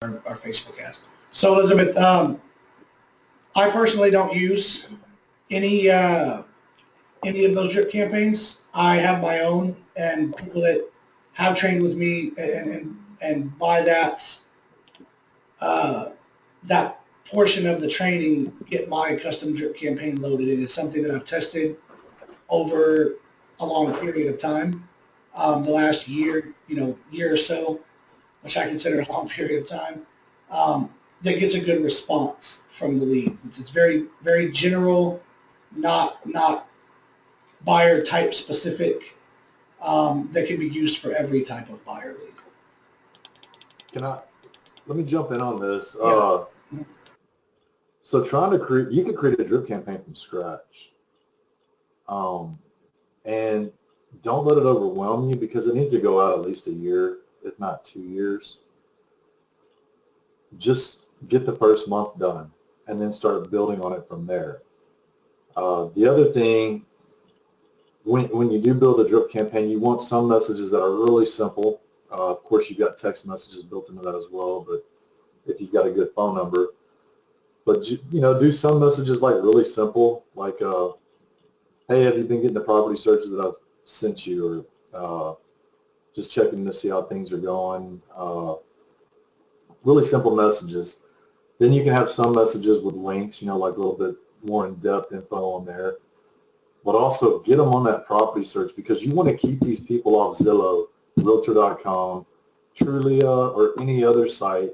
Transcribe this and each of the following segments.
our Facebook has. So Elizabeth, I personally don't use any of those drip campaigns. I have my own, and people that have trained with me and buy that portion of the training get my custom drip campaign loaded in. It's something that I've tested over a long period of time, the last year or so, which I consider a long period of time, that gets a good response from the leads. It's very, very general, not buyer type specific, that can be used for every type of buyer lead. Let me jump in on this. Yeah. So you can create a drip campaign from scratch. And don't let it overwhelm you, because it needs to go out at least a year, if not 2 years. Just get the first month done and then start building on it from there. The other thing, when you do build a drip campaign, you want some messages that are really simple. Of course, you've got text messages built into that as well, but if you've got a good phone number. But, do some messages like really simple, like, hey, have you been getting the property searches that I've sent you, or just checking to see how things are going. Really simple messages. Then you can have some messages with links, like a little bit more in-depth info on there. But also get them on that property search, because you want to keep these people off Zillow, Realtor.com, Trulia, or any other site,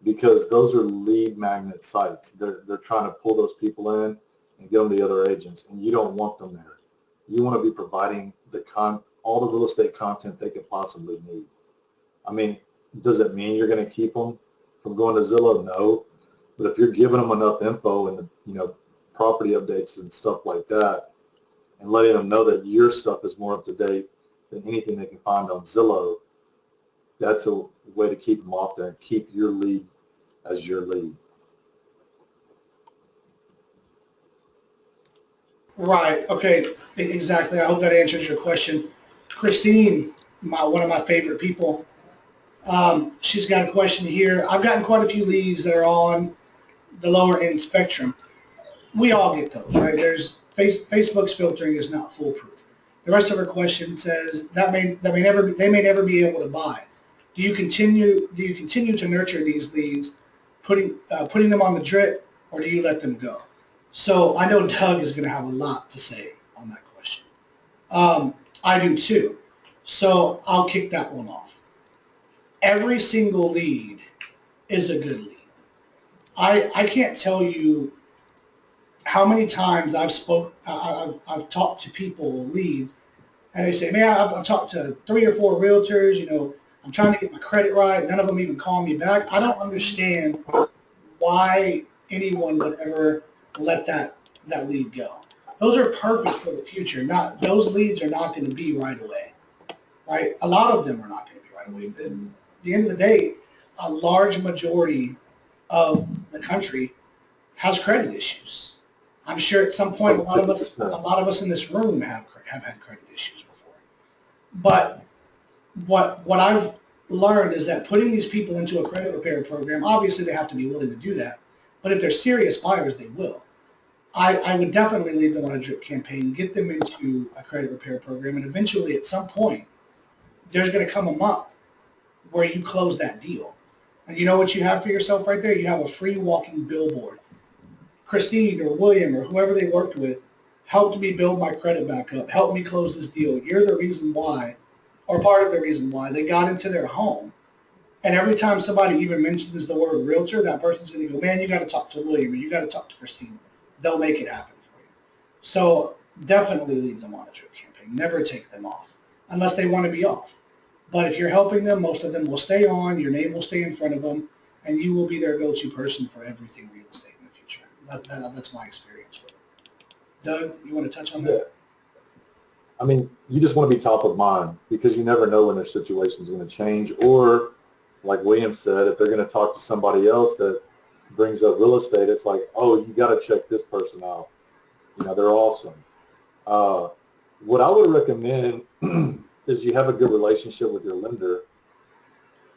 because those are lead magnet sites. They're trying to pull those people in and get them to the other agents, and you don't want them there. You want to be providing all the real estate content they could possibly need. I mean, does it mean you're going to keep them from going to Zillow? No. But if you're giving them enough info and property updates and stuff like that, and letting them know that your stuff is more up to date than anything they can find on Zillow, that's a way to keep them off there and keep your lead as your lead. Right. Okay. Exactly. I hope that answers your question. Christine, one of my favorite people, she's got a question here. I've gotten quite a few leads that are on the lower end spectrum. We all get those, right? Facebook's filtering is not foolproof. The rest of her question says they may never be able to buy. Do you continue to nurture these leads, putting them on the drip, or do you let them go? So I know Doug is going to have a lot to say on that question. I do too. So I'll kick that one off. Every single lead is a good lead. I can't tell you how many times I've talked to people, leads, and they say, man, I've talked to 3 or 4 realtors, I'm trying to get my credit right. None of them even call me back. I don't understand why anyone would ever let that lead go. Those are perfect for the future. Those leads are not going to be right away, right? A lot of them are not going to be right away. At the end of the day, a large majority of the country has credit issues. I'm sure at some point a lot of us in this room have had credit issues before. But what I've learned is that putting these people into a credit repair program, obviously they have to be willing to do that. But if they're serious buyers, they will. I would definitely lead them on a drip campaign, get them into a credit repair program, and eventually at some point, there's going to come a month where you close that deal. And you know what you have for yourself right there? You have a free walking billboard. Christine or William or whoever they worked with helped me build my credit back up, helped me close this deal. You're the reason why, or part of the reason why, they got into their home. And every time somebody even mentions the word realtor, that person's going to go, man, you got to talk to William or you got to talk to Christine. They'll make it happen for you. So definitely leave them on a drip campaign. Never take them off unless they want to be off. But if you're helping them, most of them will stay on, your name will stay in front of them, and you will be their go-to person for everything real estate in the future. That's my experience with it. Doug, you want to touch on that? Yeah. I mean, you just want to be top of mind, because you never know when their situation is going to change, or like William said, if they're going to talk to somebody else that brings up real estate, it's like, oh, you got to check this person out. They're awesome. What I would recommend is you have a good relationship with your lender,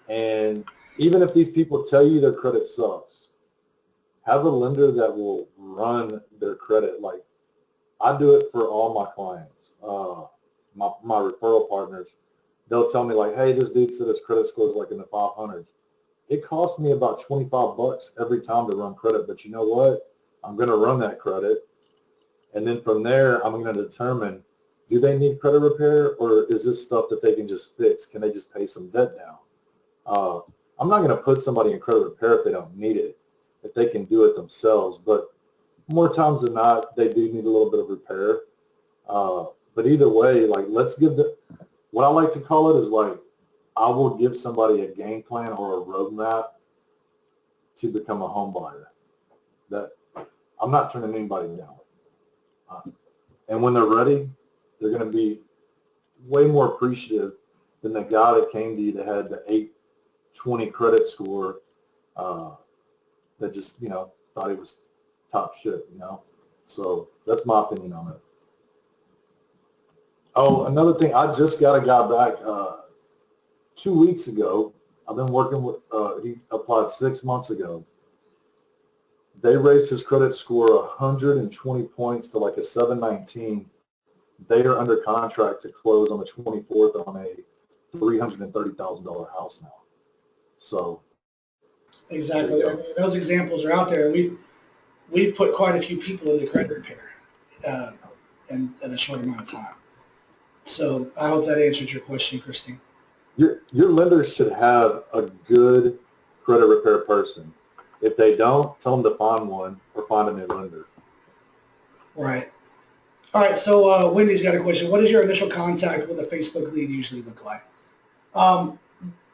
and even if these people tell you their credit sucks, have a lender that will run their credit. Like I do it for all my clients, my referral partners. They'll tell me like, hey, this dude said his credit score is like in the 500s. It costs me about 25 bucks every time to run credit, but you know what? I'm going to run that credit. And then from there, I'm going to determine, do they need credit repair, or is this stuff that they can just fix? Can they just pay some debt down? I'm not going to put somebody in credit repair if they don't need it, if they can do it themselves. But more times than not, they do need a little bit of repair. But either way, like let's give what I like to call it is like, I will give somebody a game plan or a roadmap to become a home buyer. That I'm not turning anybody down. And when they're ready, they're going to be way more appreciative than the guy that came to you that had the 820 credit score that just, thought he was top shit, So that's my opinion on it. Oh, another thing, I just got a guy back 2 weeks ago. I've been working with, he applied 6 months ago. They raised his credit score 120 points to like a 719. They are under contract to close on the 24th on a $330,000 house now. So. Exactly. I mean, those examples are out there. We've put quite a few people into credit repair in a short amount of time. So I hope that answered your question, Christine. Your lender should have a good credit repair person. If they don't, tell them to find one or find a new lender. Right. All right, so Wendy's got a question. What does your initial contact with a Facebook lead usually look like?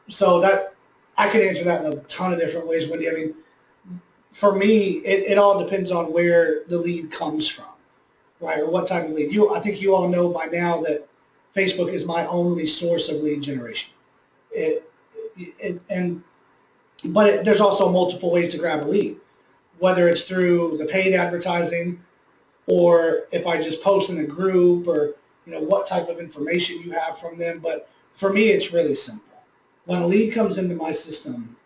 So that I can answer that in a ton of different ways, Wendy. I mean, for me, it all depends on where the lead comes from, right, or what type of lead. I think you all know by now that Facebook is my only source of lead generation. But there's also multiple ways to grab a lead, whether it's through the paid advertising, or if I just post in a group, or what type of information you have from them. But for me, it's really simple. When a lead comes into my system,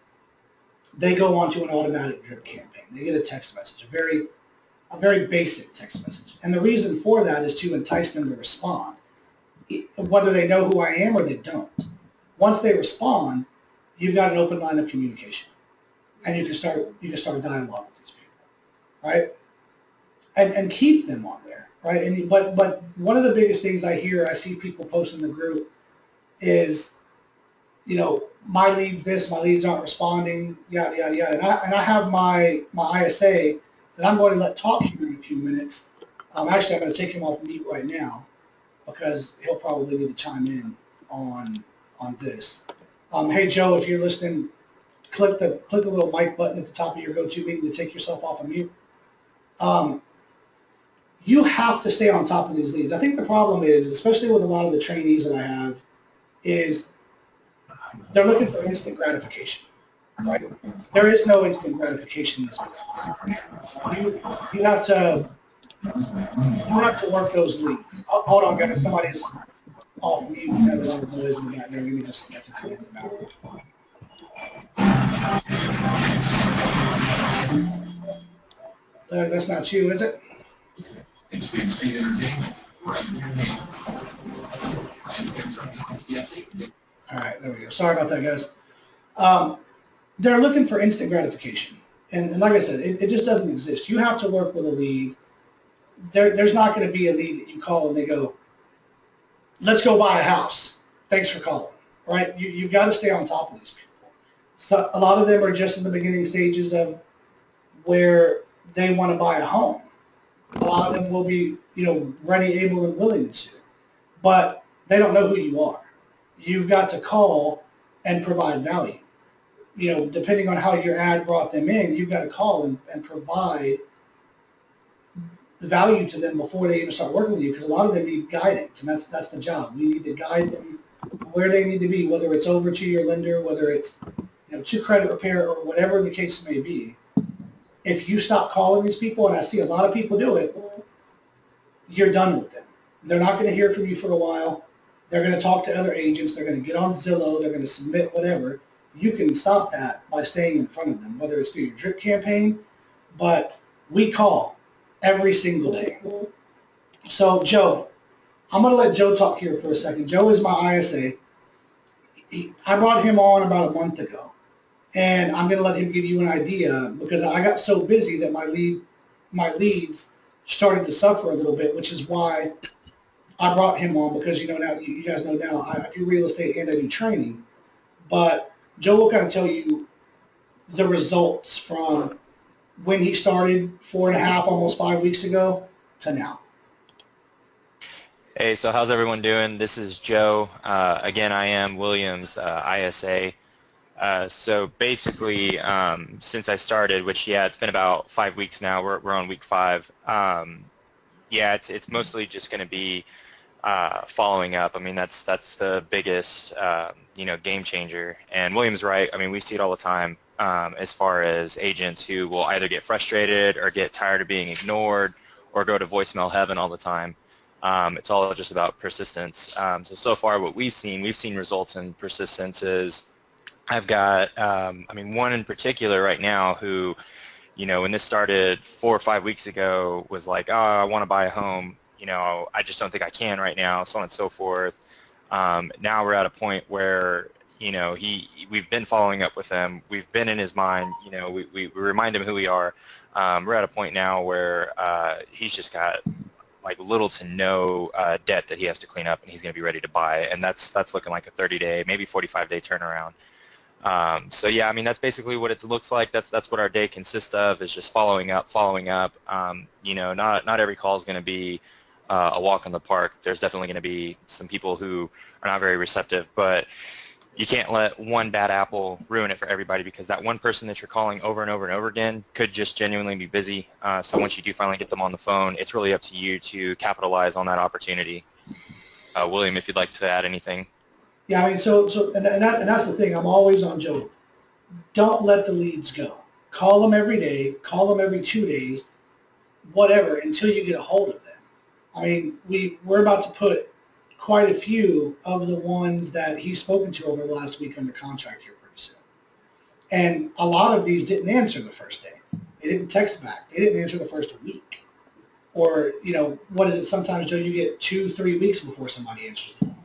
they go onto an automatic drip campaign. They get a text message, a very basic text message. And the reason for that is to entice them to respond, whether they know who I am or they don't. Once they respond, you've got an open line of communication, and you can start a dialogue with these people, right? And keep them on there, right? But one of the biggest things I see people post in the group is, my leads this, my leads aren't responding, yada yada yada. And I have my ISA that I'm going to let talk here in a few minutes. Actually, I'm going to take him off mute right now because he'll probably need to chime in on this. Hey Joe, if you're listening, click the little mic button at the top of your GoToMeeting to take yourself off of mute. You have to stay on top of these leads. I think the problem is, especially with a lot of the trainees that I have, is they're looking for instant gratification, right? There is no instant gratification in this business. You have to work those leads. Oh, hold on, guys. Somebody's off mute. You have a lot of noise in the background. Let me just get to them out. That's not you, is it? It's big screen entertainment right in your hands. All right, there we go. Sorry about that, guys. They're looking for instant gratification. And like I said, it just doesn't exist. You have to work with a lead. There's not going to be a lead that you call and they go, let's go buy a house. Thanks for calling, right? You've got to stay on top of these people. So a lot of them are just in the beginning stages of where they want to buy a home. A lot of them will be, ready, able, and willing to, but they don't know who you are. You've got to call and provide value. Depending on how your ad brought them in, you've got to call and provide value to them before they even start working with you, because a lot of them need guidance, and that's the job. We need to guide them where they need to be, whether it's over to your lender, whether it's to credit repair, or whatever the case may be. If you stop calling these people, and I see a lot of people do it, you're done with them. They're not going to hear from you for a while. They're going to talk to other agents. They're going to get on Zillow. They're going to submit whatever. you can stop that by staying in front of them, whether it's through your drip campaign, but we call every single day. So Joe, I'm going to let Joe talk here for a second. Joe is my ISA. I brought him on about a month ago, and I'm going to let him give you an idea because I got so busy that my leads started to suffer a little bit, which is why I brought him on because now you guys know now I do real estate and I do training, but Joe will kind of tell you the results from when he started 4.5, almost 5 weeks ago to now. Hey, so how's everyone doing? This is Joe. Again, I am Williams' ISA. So basically, since I started, which it's been about 5 weeks now. We're on week 5. It's mostly just going to be following up. I mean, that's the biggest game changer. And William's right. I mean, we see it all the time as far as agents who will either get frustrated or get tired of being ignored or go to voicemail heaven all the time. It's all just about persistence. So far what we've seen results in persistence is I've got, one in particular right now who, when this started 4 or 5 weeks ago was like, oh, I want to buy a home. I just don't think I can right now, so on and so forth. Now we're at a point where, we've been following up with him. We've been in his mind. We remind him who we are. We're at a point now where he's just got like little to no debt that he has to clean up, and he's going to be ready to buy. And that's looking like a 30-day, maybe 45-day turnaround. That's basically what it looks like. That's what our day consists of, is just following up. Not every call is going to be a walk in the park. There's definitely going to be some people who are not very receptive, but you can't let one bad apple ruin it for everybody, because that one person that you're calling over and over and over again could just genuinely be busy. So once you do finally get them on the phone, it's really up to you to capitalize on that opportunity. William, if you'd like to add anything. Yeah, I mean, and that's the thing. I'm always on Joe. Don't let the leads go. Call them every day. Call them every 2 days, whatever, until you get a hold of them. I mean, we're about to put quite a few of the ones that he's spoken to over the last week under contract here pretty soon. And a lot of these didn't answer the first day. They didn't text back. They didn't answer the first week. Or, what is it? Sometimes, Joe, you get 2-3 weeks before somebody answers the phone.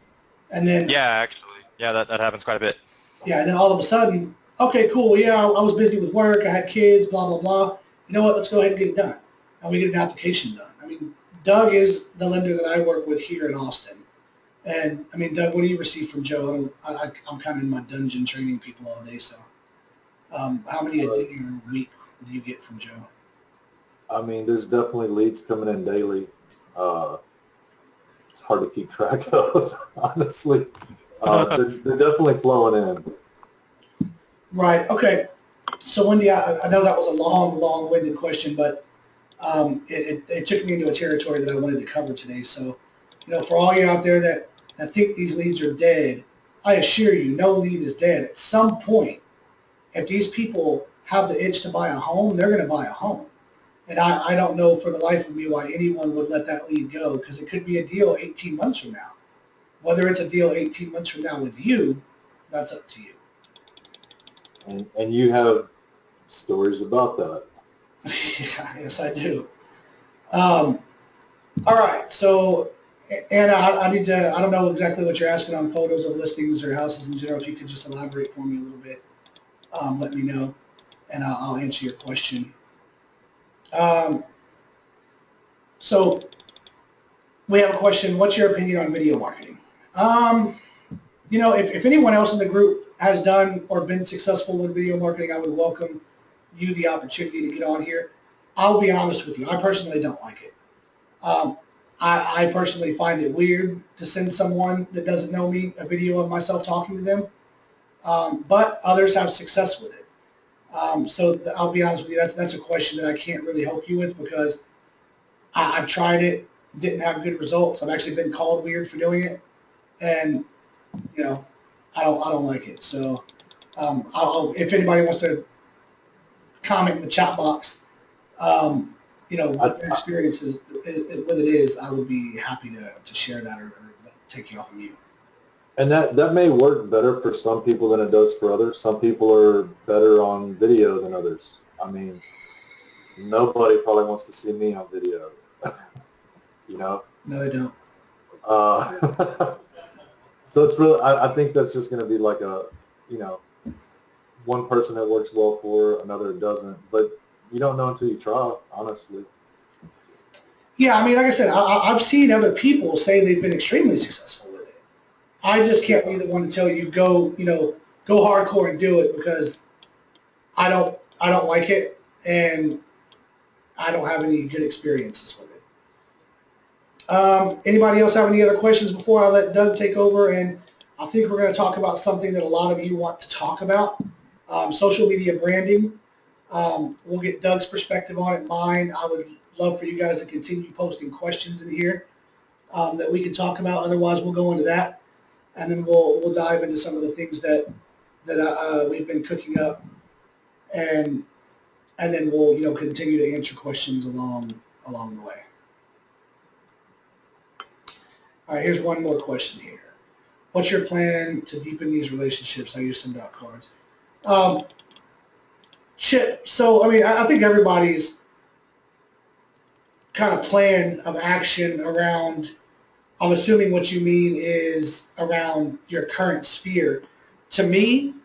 And then... Yeah, actually. Yeah, that happens quite a bit. Yeah, and then all of a sudden, okay, cool, yeah, I was busy with work, I had kids, blah, blah, blah. You know what, let's go ahead and get it done. And we get an application done. I mean, Doug is the lender that I work with here in Austin. And, I mean, Doug, what do you receive from Joe? I'm kind of in my dungeon training people all day, so. How many a day or a week do you get from Joe? I mean, there's definitely leads coming in daily. It's hard to keep track of, honestly. They're definitely flowing in. Right, okay. So, Wendy, I know that was a long-winded question, but it took me into a territory that I wanted to cover today. So, for all you out there that think these leads are dead, I assure you, no lead is dead. At some point, if these people have the itch to buy a home, they're going to buy a home. And I don't know for the life of me why anyone would let that lead go, because it could be a deal 18 months from now. Whether it's a deal 18 months from now with you, that's up to you. And you have stories about that. Yes, I do. All right, so Anna, I don't know exactly what you're asking on photos of listings or houses in general. If you could just elaborate for me a little bit, let me know, and I'll answer your question. So we have a question. What's your opinion on video marketing? If anyone else in the group has done or been successful with video marketing, I would welcome you the opportunity to get on here. I'll be honest with you. I personally don't like it. I personally find it weird to send someone that doesn't know me a video of myself talking to them, but others have success with it. So I'll be honest with you, that's a question that I can't really help you with, because I've tried it, didn't have good results. I've actually been called weird for doing it, and I don't like it. So if anybody wants to comment in the chat box, what their experience is with it is, I would be happy to share that or take you off of mute. And that may work better for some people than it does for others. Some people are better on video than others. I mean, nobody probably wants to see me on video, you know? No, they don't. So it's really, I think that's just going to be like a, you know, one person that works well for, another doesn't. But you don't know until you try, honestly. Yeah, I mean, like I said, I've seen other people say they've been extremely successful with it. I just can't be the one to tell you go, go hardcore and do it because I don't like it and I don't have any good experiences with it. Anybody else have any other questions before I let Doug take over? And I think we're going to talk about something that a lot of you want to talk about, social media branding. We'll get Doug's perspective on it, mine. I would love for you guys to continue posting questions in here that we can talk about. Otherwise, we'll go into that, and then we'll dive into some of the things that we've been cooking up, and then we'll continue to answer questions along the way. All right, here's one more question here. What's your plan to deepen these relationships? How you send out cards? So, I mean, I think everybody's kind of plan of action around, I'm assuming what you mean is around your current sphere. To me,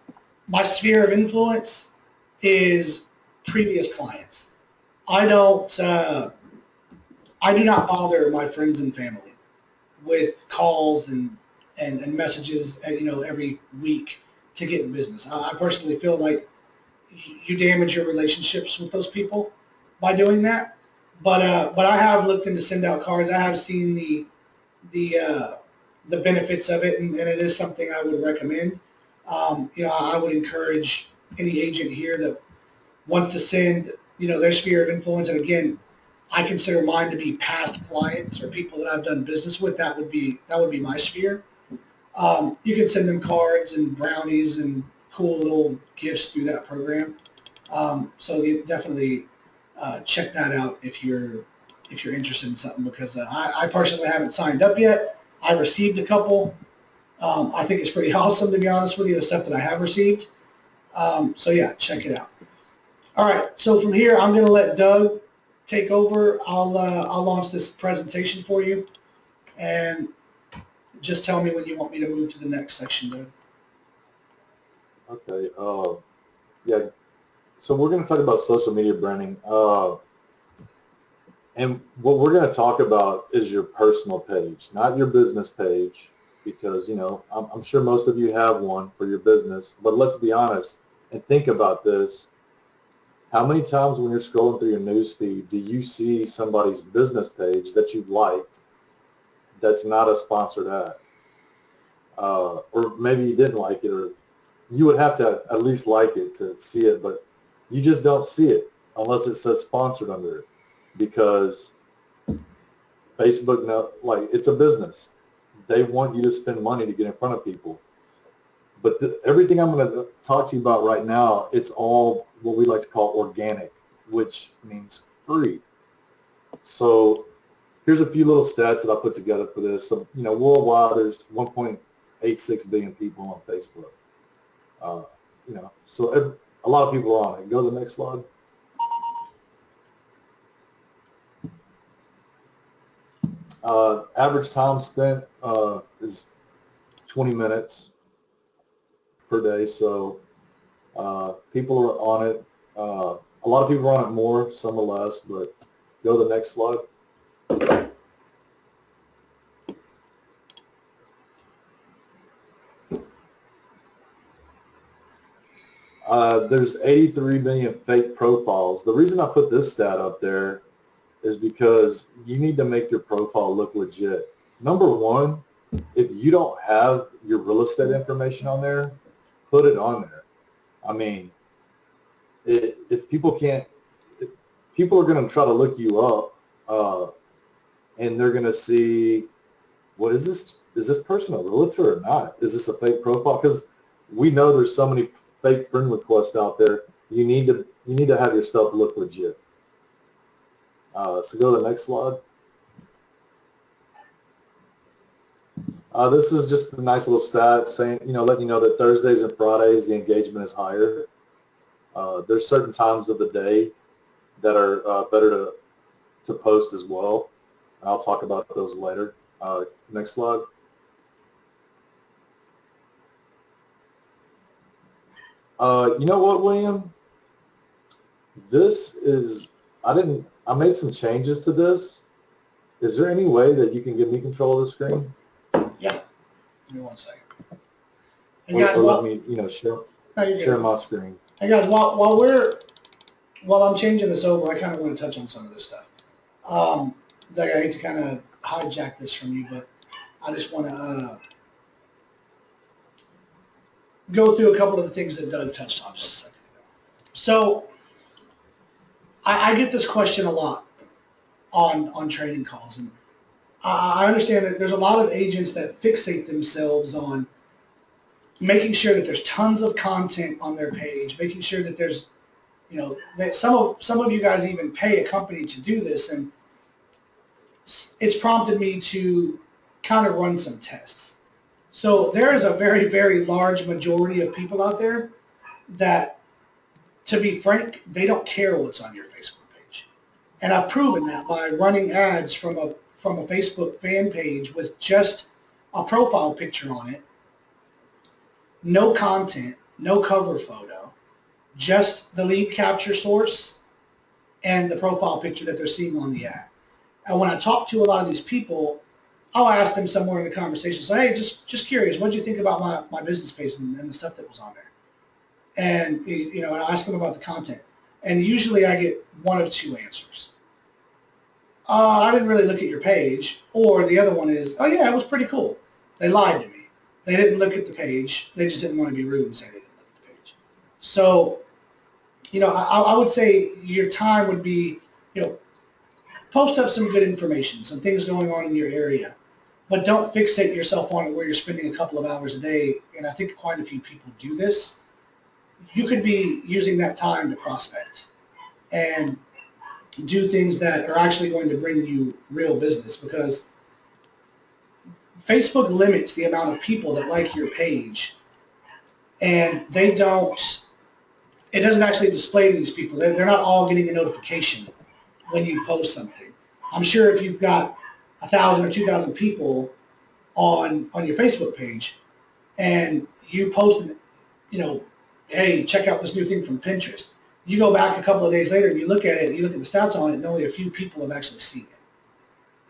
my sphere of influence is previous clients. I do not bother my friends and family with calls and messages, every week to get in business. I personally feel like you damage your relationships with those people by doing that. But I have looked into send out cards. I have seen the benefits of it, and it is something I would recommend. I would encourage any agent here that wants to send, their sphere of influence. And again, I consider mine to be past clients or people that I've done business with. That would be my sphere. You can send them cards and brownies and cool little gifts through that program. So you definitely check that out if you're interested in something, because I personally haven't signed up yet. I received a couple. I think it's pretty awesome, to be honest with you, the stuff that I have received. So yeah, check it out. All right, so from here, I'm going to let Doug take over. I'll launch this presentation for you, and just tell me when you want me to move to the next section, Doug. Okay. Yeah. So we're going to talk about social media branding. And what we're going to talk about is your personal page, not your business page, because, I'm sure most of you have one for your business. But let's be honest and think about this. How many times when you're scrolling through your news feed do you see somebody's business page that you've liked that's not a sponsored ad? Or maybe you didn't like it, or you would have to at least like it to see it, but you just don't see it unless it says sponsored under it, because Facebook, it's a business. They want you to spend money to get in front of people. But everything I'm going to talk to you about right now, it's all what we like to call organic, which means free. So here's a few little stats that I put together for this. So, worldwide, there's 1.86 billion people on Facebook. So a lot of people are on it. Go to the next slide. Average time spent is 20 minutes per day. So people are on it. A lot of people are on it more, some are less, but go to the next slide. There's 83 million fake profiles. The reason I put this stat up there is because you need to make your profile look legit. Number one, if you don't have your real estate information on there, put it on there. I mean, if people can't, if people are going to try to look you up, and they're going to see, what is this? Is this person a realtor or not? Is this a fake profile? Because we know there's so many fake friend requests out there. You need to have your stuff look legit. So go to the next slide. This is just a nice little stat saying, letting you know that Thursdays and Fridays the engagement is higher. There's certain times of the day that are better to post as well. I'll talk about those later. Next slide. You know what, William? I made some changes to this. Is there any way that you can give me control of the screen? Yeah. Give me 1 second. Hey Or guys, let me, share my screen. Hey guys, while I'm changing this over, I kind of want to touch on some of this stuff. Doug, I hate to kind of hijack this from you, but I just want to go through a couple of the things that Doug touched on just a second ago. So I get this question a lot on training calls, and I understand that there's a lot of agents that fixate themselves on making sure that there's tons of content on their page, making sure that there's, that some of you guys even pay a company to do this, and it's prompted me to kind of run some tests. So there is a very, very large majority of people out there that, to be frank, they don't care what's on your Facebook page. And I've proven that by running ads from a Facebook fan page with just a profile picture on it, no content, no cover photo, just the lead capture source and the profile picture that they're seeing on the ad. And when I talk to a lot of these people, I'll ask them somewhere in the conversation, so hey, just curious, what did you think about my business page and the stuff that was on there? And and I ask them about the content. And usually I get one of two answers. I didn't really look at your page. Or the other one is, oh yeah, it was pretty cool. They lied to me. They didn't look at the page. They just didn't want to be rude and say they didn't look at the page. So, I would say your time would be, post up some good information, some things going on in your area, but don't fixate yourself on it where you're spending a couple of hours a day. And I think quite a few people do this. You could be using that time to prospect and do things that are actually going to bring you real business, because Facebook limits the amount of people that like your page, and it doesn't actually display to these people. They're not all getting a notification when you post something. I'm sure if you've got 1,000 or 2,000 people on your Facebook page and you post, hey, check out this new thing from Pinterest. You go back a couple of days later and you look at it, and you look at the stats on it, and only a few people have actually seen it.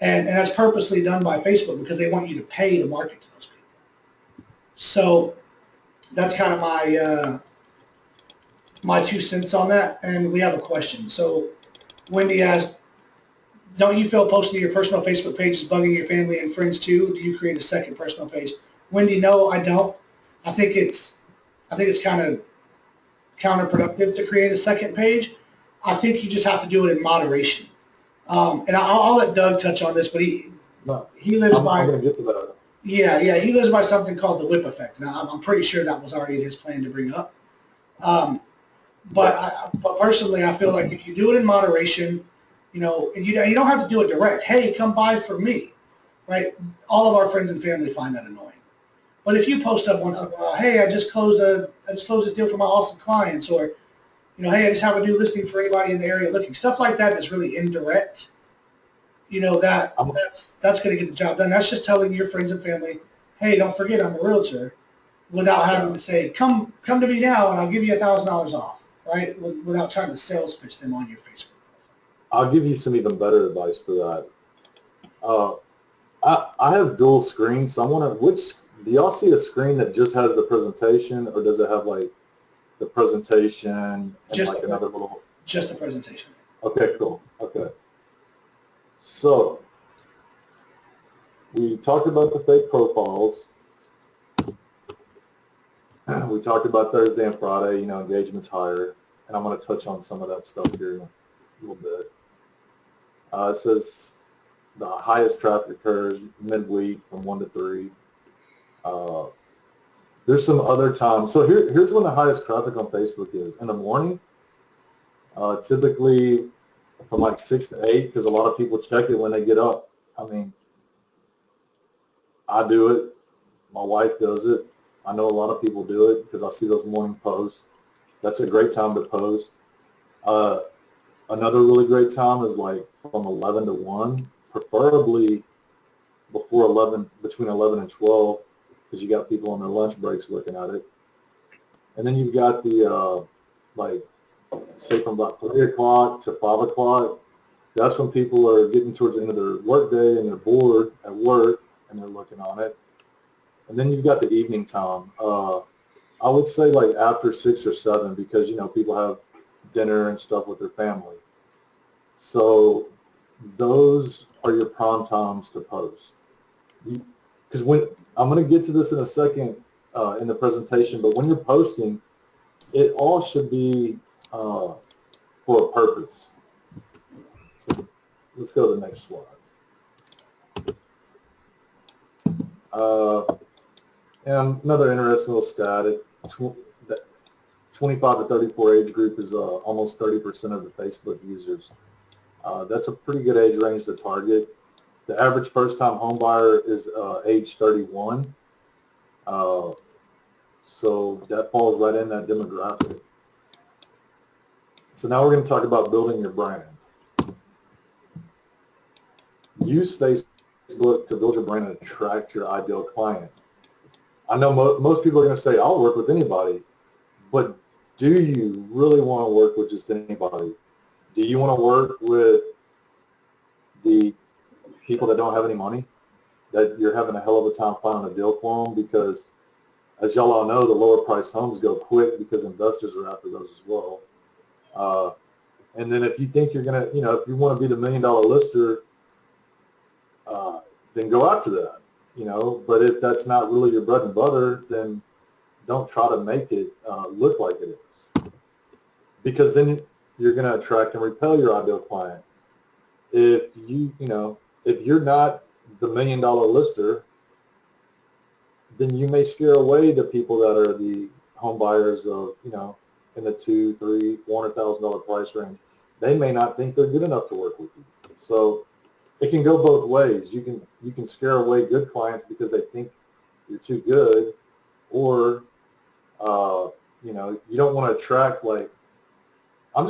And that's purposely done by Facebook because they want you to pay to market to those people. So that's kind of my 2 cents on that. And we have a question. So Wendy asked, don't you feel posting to your personal Facebook page is bugging your family and friends too? Do you create a second personal page? Wendy, no, I don't. I think it's kind of counterproductive to create a second page. I think you just have to do it in moderation. And I'll let Doug touch on this, but he lives by. I'm going to get to that. Yeah, he lives by something called the whip effect. Now, I'm pretty sure that was already in his plan to bring up. But personally, I feel like if you do it in moderation, and you don't have to do it direct. Hey, come buy from me, right? All of our friends and family find that annoying. But if you post up once in a while, hey, I just closed this deal for my awesome clients, or hey, I just have a new listing for anybody in the area looking, stuff like that that's really indirect. That's going to get the job done. That's just telling your friends and family, hey, don't forget I'm a realtor, without having to say, come to me now and I'll give you $1,000 off, right? Without trying to sales pitch them on your Facebook. I'll give you some even better advice for that. I have dual screens, so I want to, do y'all see a screen that just has the presentation, or does it have like the presentation and just like another little? Just the presentation. Okay, cool. Okay. So we talked about the fake profiles. We talked about Thursday and Friday, engagement's higher, and I'm going to touch on some of that stuff here in a little bit. It says the highest traffic occurs midweek from 1 to 3. There's some other times. So here's when the highest traffic on Facebook is. In the morning, typically from like 6 to 8, because a lot of people check it when they get up. I mean, I do it. My wife does it. I know a lot of people do it because I see those morning posts. That's a great time to post. Another really great time is like from 11 to 1, preferably before 11, between 11 and 12, because you got people on their lunch breaks looking at it. And then you've got the, like, say from about 3 o'clock to 5 o'clock. That's when people are getting towards the end of their work day and they're bored at work and they're looking on it. And then you've got the evening time. I would say like after 6 or 7 because, you know, people have dinner and stuff with their family. So those are your prime times to post. Because when I'm going to get to this in a second in the presentation, but when you're posting, it all should be for a purpose. So let's go to the next slide. And another interesting little stat, that 25 to 34 age group is almost 30% of the Facebook users. That's a pretty good age range to target. The average first-time home buyer is age 31. So that falls right in that demographic. So now we're going to talk about building your brand. Use Facebook to build your brand and attract your ideal client. I know most people are going to say, I'll work with anybody, but do you really want to work with just anybody? Do you want to work with the people that don't have any money, that you're having a hell of a time finding a deal for them? Because as y'all all know, the lower priced homes go quick because investors are after those as well. And then if you think you're going to, you know, if you want to be the $1 million lister, then go after that, you know. But if that's not really your bread and butter, then don't try to make it look like it is. Because then you're going to attract and repel your ideal client. If if you're not the $1 million lister, then you may scare away the people that are the home buyers of, you know, in the $200,000, $300,000, $400,000 price range. They may not think they're good enough to work with you. So it can go both ways. You can scare away good clients because they think you're too good, or you know, you don't want to attract, like, I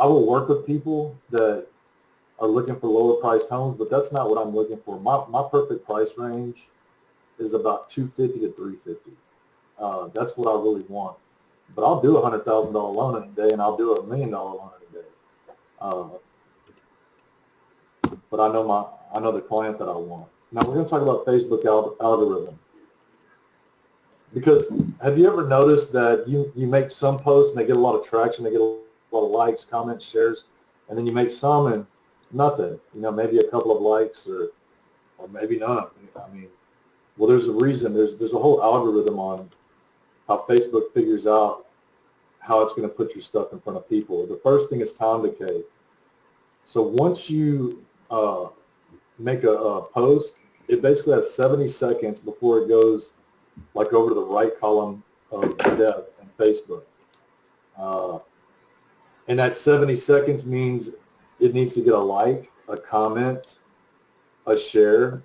will work with people that are looking for lower priced homes, but that's not what I'm looking for. My perfect price range is about $250 to $350. That's what I really want. But I'll do a $100,000 loan in a day, and I'll do a $1 million loan in a day. But I know the client that I want. Now we're going to talk about Facebook algorithm. Because have you ever noticed that you make some posts and they get a lot of traction, they get a lot of likes, comments, shares, and then you make some and nothing, you know, maybe a couple of likes or maybe none. I mean, well, there's a reason. There's a whole algorithm on how Facebook figures out how it's going to put your stuff in front of people. The first thing is time decay. So once you make a post, it basically has 70 seconds before it goes like over to the right column of depth in Facebook. And that 70 seconds means it needs to get a like, a comment, a share,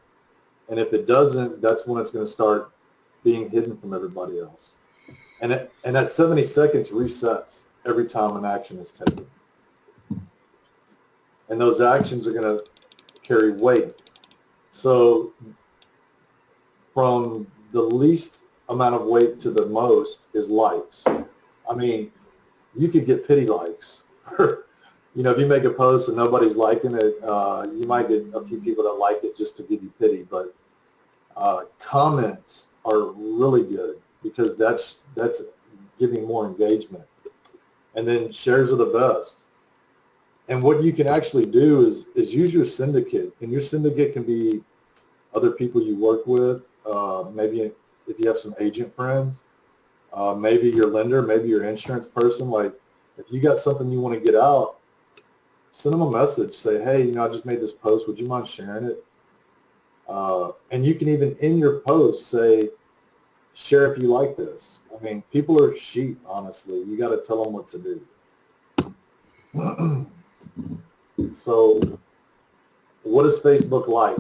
and if it doesn't, that's when it's going to start being hidden from everybody else. And that 70 seconds resets every time an action is taken. And those actions are going to carry weight. So from the least amount of weight to the most is likes. I mean, you could get pity likes. You know, if you make a post and nobody's liking it, you might get a few people that like it just to give you pity. But comments are really good because that's giving more engagement. And then shares are the best. And what you can actually do is use your syndicate. And your syndicate can be other people you work with, maybe if you have some agent friends, maybe your lender, maybe your insurance person. Like, if you got something you want to get out, send them a message. Say, hey, you know, I just made this post. Would you mind sharing it? And you can even in your post say, share if you like this. I mean, people are sheep, honestly. You got to tell them what to do. So what is Facebook like?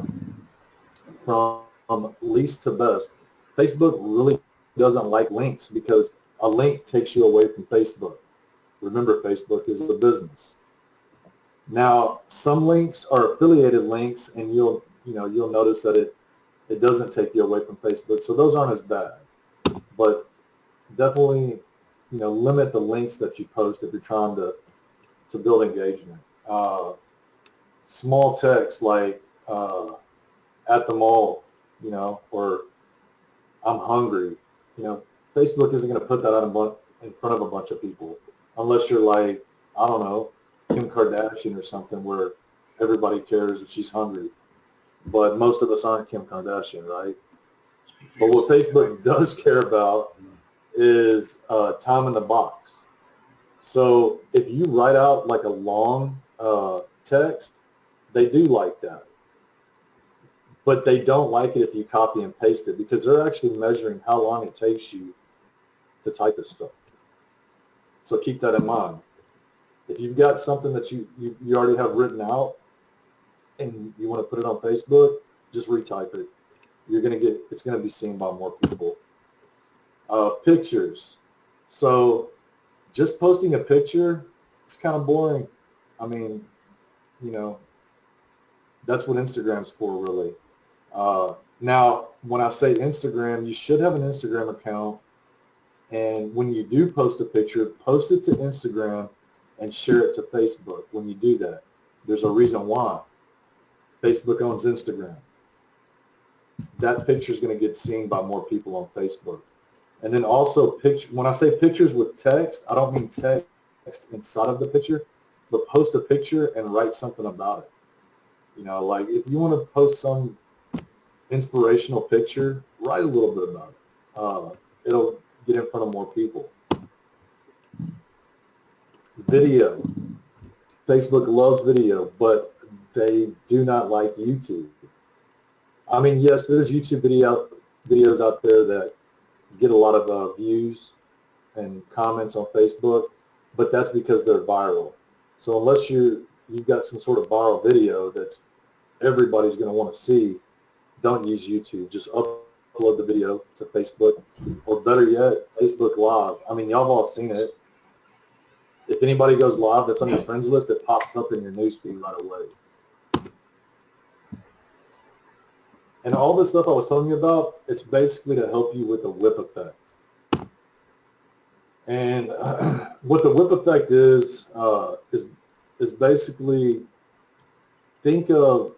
from least to best. Facebook really doesn't like links because a link takes you away from Facebook. Remember, Facebook is a business. Now, some links are affiliated links, and you'll notice that it doesn't take you away from Facebook. So those aren't as bad. But definitely, limit the links that you post if you're trying to build engagement. Small text like at the mall, or I'm hungry. Facebook isn't going to put that out in front of a bunch of people unless you're like, I don't know, Kim Kardashian or something where everybody cares that she's hungry. But most of us aren't Kim Kardashian, right? But what Facebook does care about is time in the box. So if you write out like a long text, they do like that. But they don't like it if you copy and paste it because they're actually measuring how long it takes you to type this stuff. So keep that in mind. If you've got something that you already have written out and you want to put it on Facebook, just retype it. It's going to be seen by more people. Pictures. So just posting a picture, it's kind of boring. I mean, that's what Instagram's for, really. Now, when I say Instagram, you should have an Instagram account. And when you do post a picture, post it to Instagram and share it to Facebook when you do that. There's a reason why. Facebook owns Instagram. That picture is going to get seen by more people on Facebook. And then also, when I say pictures with text, I don't mean text inside of the picture, but post a picture and write something about it. Like if you want to post some inspirational picture, write a little bit about it. It'll get in front of more people. Video. Facebook loves video, but they do not like YouTube. I mean, yes, there's YouTube videos out there that get a lot of views and comments on Facebook, but that's because they're viral. So unless you've got some sort of viral video that's everybody's going to want to see, don't use YouTube. Just upload the video to Facebook, or better yet, Facebook Live. I mean, y'all have all seen it. If anybody goes live that's on your friends list, it pops up in your newsfeed right away. And all this stuff I was telling you about, it's basically to help you with the whip effect. And what the whip effect is basically, think of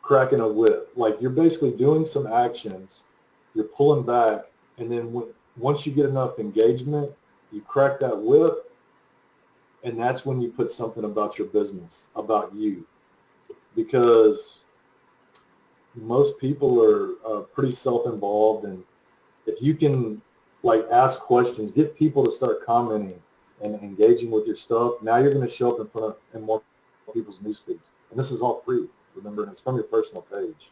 cracking a whip. Like you're basically doing some actions, you're pulling back, and then once you get enough engagement, you crack that whip, and that's when you put something about your business, about you. Because most people are pretty self-involved, and if you can ask questions, get people to start commenting and engaging with your stuff, now you're going to show up in more people's news feeds. And this is all free, remember, and it's from your personal page.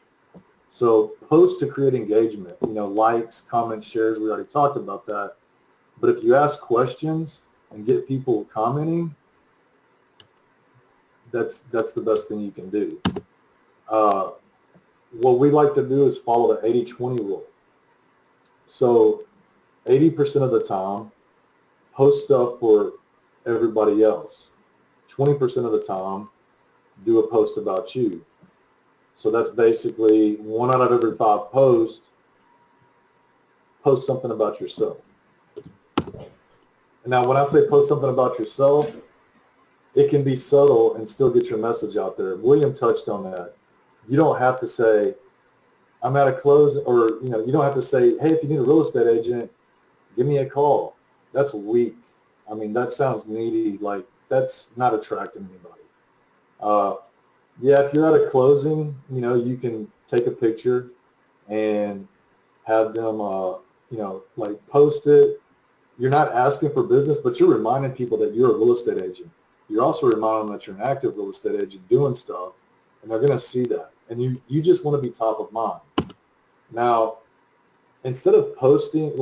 So post to create engagement, likes, comments, shares, we already talked about that. But if you ask questions and get people commenting, that's the best thing you can do. What we like to do is follow the 80-20 rule. So 80% of the time, post stuff for everybody else. 20% of the time, do a post about you. So that's basically 1 out of every 5 posts, post something about yourself. Now, when I say post something about yourself, it can be subtle and still get your message out there. William touched on that. You don't have to say, I'm at a close, or you don't have to say, hey, if you need a real estate agent, give me a call. That's weak. I mean, that sounds needy. Like, that's not attracting anybody. Yeah, if you're at a closing, you can take a picture and have them, post it. You're not asking for business, but you're reminding people that you're a real estate agent. You're also reminding them that you're an active real estate agent doing stuff, and they're going to see that. And you just want to be top of mind. Now, instead of posting,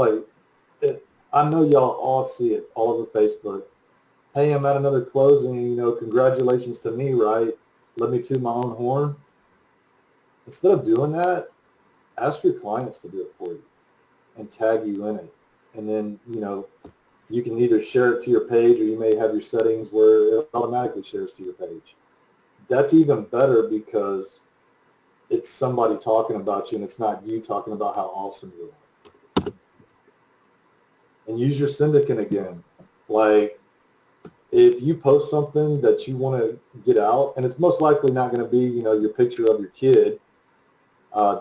I know y'all all see it all over Facebook. Hey, I'm at another closing, congratulations to me, right? Let me toot my own horn. Instead of doing that, ask your clients to do it for you and tag you in it. And then, you know, you can either share it to your page or you may have your settings where it automatically shares to your page. That's even better because it's somebody talking about you and it's not you talking about how awesome you are. And use your syndicate again. Like, if you post something that you want to get out, and it's most likely not going to be, you know, your picture of your kid,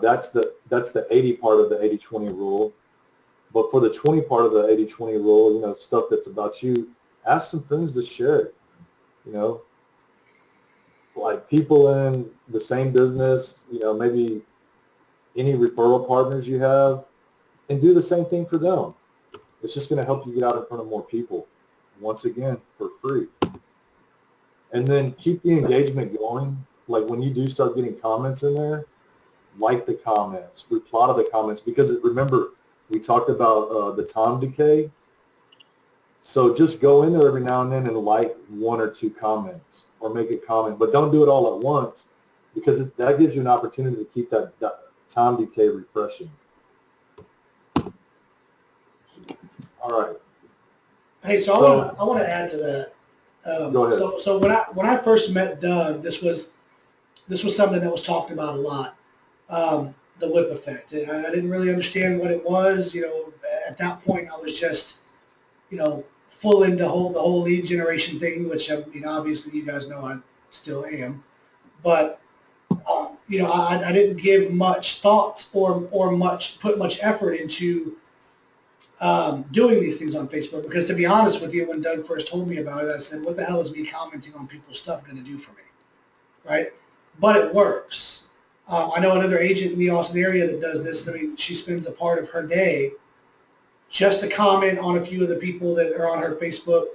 that's the 80 part of the 80-20 rule. But for the 20 part of the 80-20 rule, you know, stuff that's about you, ask some friends to share it. You know, like people in the same business, you know, maybe any referral partners you have, and do the same thing for them. It's just going to help you get out in front of more people, once again, for free. And then keep the engagement going. Like when you do start getting comments in there, like the comments, reply to the comments, because remember, we talked about the time decay. So just go in there every now and then and like one or two comments or make a comment, but don't do it all at once because that gives you an opportunity to keep that time decay refreshing. All right. Hey, so I want to add to that. Go ahead. So when I first met Doug, this was something that was talked about a lot. The whip effect. And I didn't really understand what it was. You know, at that point, I was just, you know, full into the whole lead generation thing, which you know, obviously you guys know I still am. But you know, I didn't give much thought or put much effort into doing these things on Facebook because, to be honest with you, when Doug first told me about it, I said, "What the hell is me commenting on people's stuff going to do for me?" Right? But it works. I know another agent in the Austin area that does this. I mean, she spends a part of her day just to comment on a few of the people that are on her Facebook,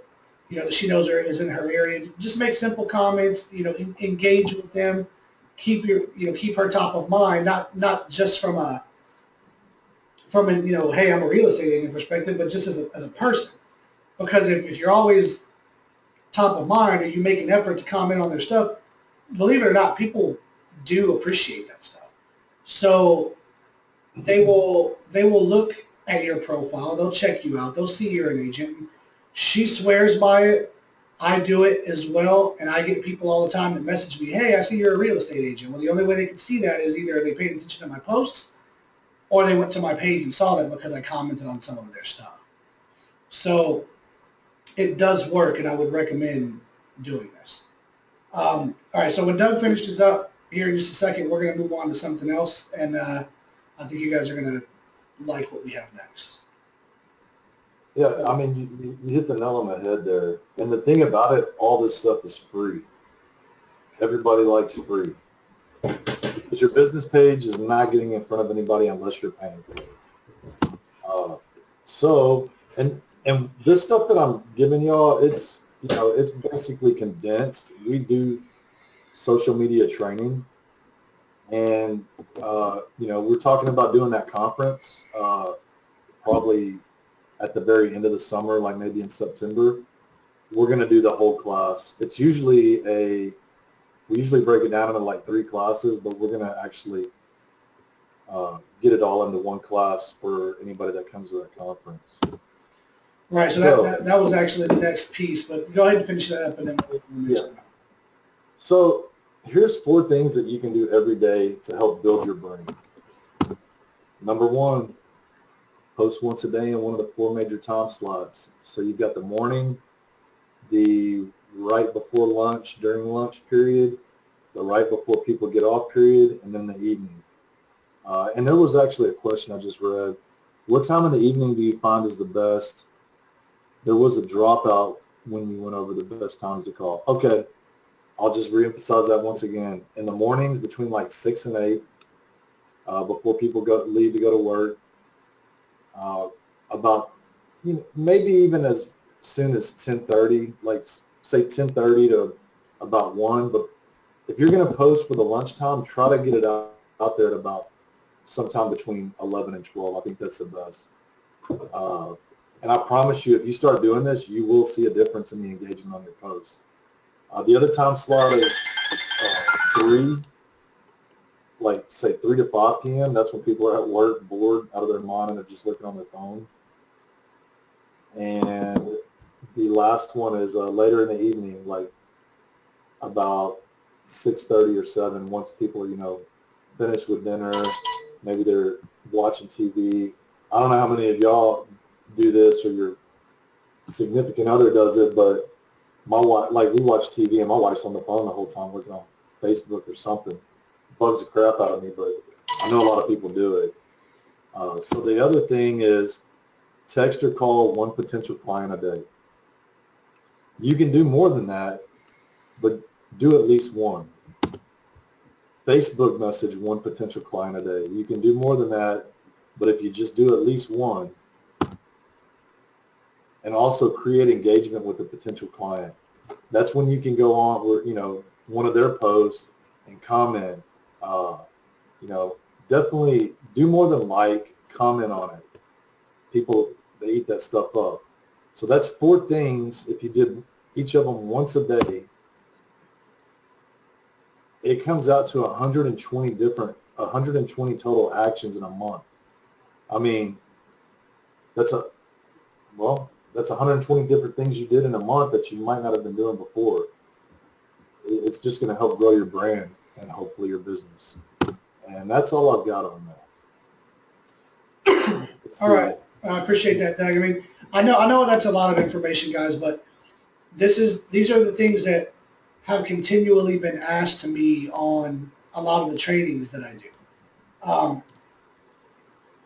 you know, that she knows is in her area. Just make simple comments, you know, engage with them, keep her top of mind, not just from a you know, hey, I'm a real estate agent perspective, but just as a person. Because if you're always top of mind or you make an effort to comment on their stuff, believe it or not, people do appreciate that stuff. So they will look at your profile, they'll check you out, they'll see you're an agent. She swears by it. I do it as well, and I get people all the time that message me, hey, I see you're a real estate agent. Well, the only way they can see that is either they paid attention to my posts or they went to my page and saw that because I commented on some of their stuff. So it does work, and I would recommend doing this. All right, so when Doug finishes up here in just a second, we're going to move on to something else, and I think you guys are going to like what we have next. Yeah, I mean, you hit the nail on the head there. And the thing about it, all this stuff is free. Everybody likes free. Because your business page is not getting in front of anybody unless you're paying for it. So, and this stuff that I'm giving y'all, it's, you know, it's basically condensed. We do social media training. And, you know, we're talking about doing that conference probably at the very end of the summer, like maybe in September. We're going to do the whole class. It's usually we usually break it down into like 3 classes, but we're going to actually get it all into one class for anybody that comes to that conference. Right, so that was actually the next piece, but go ahead and finish that up and then we'll yeah. So here's 4 things that you can do every day to help build your brain. Number 1, post once a day in one of the 4 major time slots. So you've got the morning, the right before lunch, during lunch period, the right before people get off period, and then the evening. And there was actually a question I just read. What time in the evening do you find is the best? There was a dropout when we went over the best times to call. Okay, I'll just reemphasize that once again. In the mornings between like 6 and 8, before people leave to go to work, about, you know, maybe even as soon as 10:30, like say 10:30 to about 1. But if you're going to post for the lunchtime, try to get it out there at about sometime between 11 and 12. I think that's the best. And I promise you, if you start doing this, you will see a difference in the engagement on your posts. The other time slot is 3 like say 3 to 5 p.m., that's when people are at work, bored, out of their mind, and they're just looking on their phone. And the last one is later in the evening, like about 6:30 or 7, once people are, finished with dinner, maybe they're watching TV. I don't know how many of y'all do this or your significant other does it, but my wife, like we watch TV and my wife's on the phone the whole time looking on Facebook or something. Bugs the crap out of me, but I know a lot of people do it. So the other thing is text or call one potential client a day. You can do more than that, but do at least one. Facebook message one potential client a day. You can do more than that, but if you just do at least one, and also create engagement with the potential client. That's when you can go on where, one of their posts and comment, definitely do more than like, comment on it. People, they eat that stuff up. So that's 4 things. If you did each of them once a day, it comes out to 120 total actions in a month. I mean, that's 120 different things you did in a month that you might not have been doing before. It's just going to help grow your brand and hopefully your business. And that's all I've got on that. All right. I appreciate that, Doug. I mean, I know that's a lot of information, guys, but these are the things that have continually been asked to me on a lot of the trainings that I do.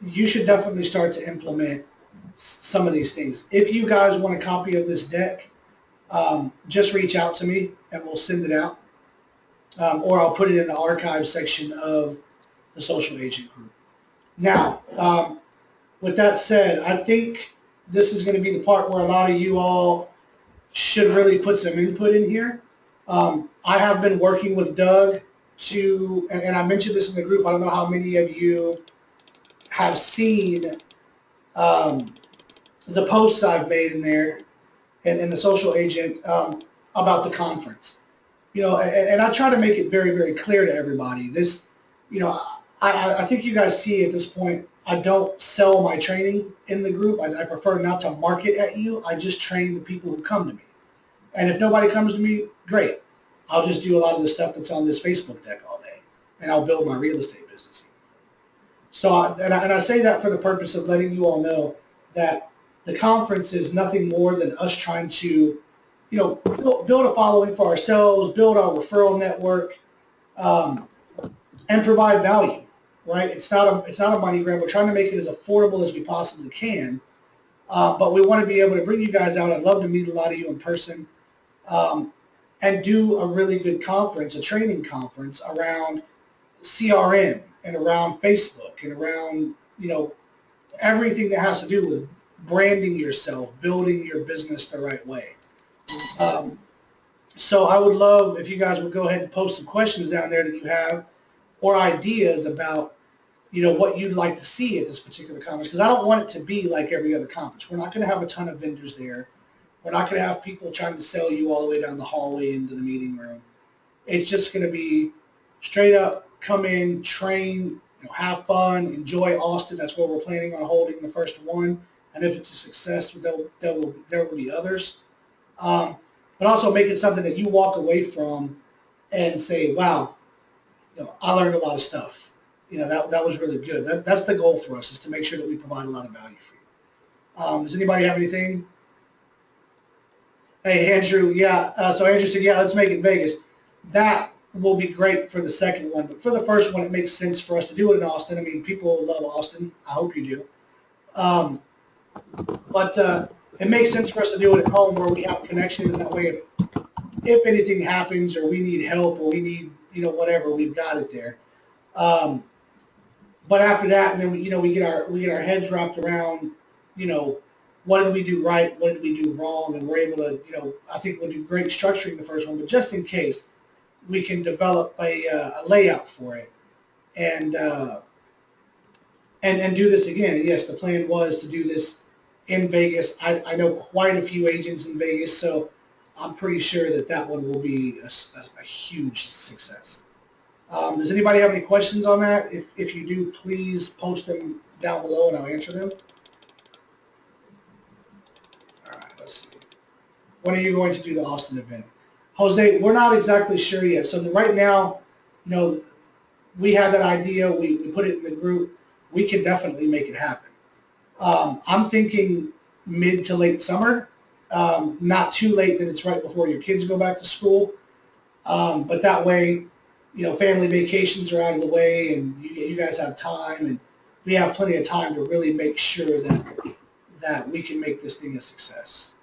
You should definitely start to implement some of these things. If you guys want a copy of this deck, just reach out to me and we'll send it out. Or I'll put it in the archive section of the Social Agent Group. Now, with that said, I think this is going to be the part where a lot of you all should really put some input in here. I have been working with Doug and I mentioned this in the group, I don't know how many of you have seen the posts I've made in there and in the Social Agent about the conference. And I try to make it very, very clear to everybody. This, I think you guys see at this point, I don't sell my training in the group. I prefer not to market at you. I just train the people who come to me. And if nobody comes to me, great. I'll just do a lot of the stuff that's on this Facebook deck all day, and I'll build my real estate business. So, I say that for the purpose of letting you all know that the conference is nothing more than us trying to, build a following for ourselves, build our referral network, and provide value. Right? It's not a money grab. We're trying to make it as affordable as we possibly can, but we want to be able to bring you guys out. I'd love to meet a lot of you in person, and do a really good conference, a training conference around CRM and around Facebook and around everything that has to do with branding yourself, building your business the right way. So I would love if you guys would go ahead and post some questions down there that you have or ideas about what you'd like to see at this particular conference, because I don't want it to be like every other conference. We're not going to have a ton of vendors there. We're not going to have people trying to sell you all the way down the hallway into the meeting room. It's just going to be straight up, come in, train, have fun, enjoy Austin. That's where we're planning on holding the first one. And if it's a success, there will be others. But also make it something that you walk away from and say, wow, I learned a lot of stuff. That was really good. That's the goal for us, is to make sure that we provide a lot of value for you. Does anybody have anything? Hey, Andrew, yeah. So Andrew said, yeah, let's make it Vegas. That will be great for the second one. But for the first one, it makes sense for us to do it in Austin. I mean, people love Austin. I hope you do. But it makes sense for us to do it at home where we have a connection. And that way, if anything happens or we need help or we need, whatever, we've got it there. But after that, and then we get our heads wrapped around, what did we do right, what did we do wrong, and we're able to, I think we'll do great structuring the first one. But just in case, we can develop a layout for it, and do this again. And yes, the plan was to do this in Vegas. I know quite a few agents in Vegas, so I'm pretty sure that one will be a huge success. Does anybody have any questions on that? If you do, please post them down below and I'll answer them. All right, let's see. When are you going to do the Austin event? Jose, we're not exactly sure yet. So right now, we have that idea. We put it in the group. We can definitely make it happen. I'm thinking mid to late summer, not too late that it's right before your kids go back to school. But that way, family vacations are out of the way and you guys have time and we have plenty of time to really make sure that we can make this thing a success.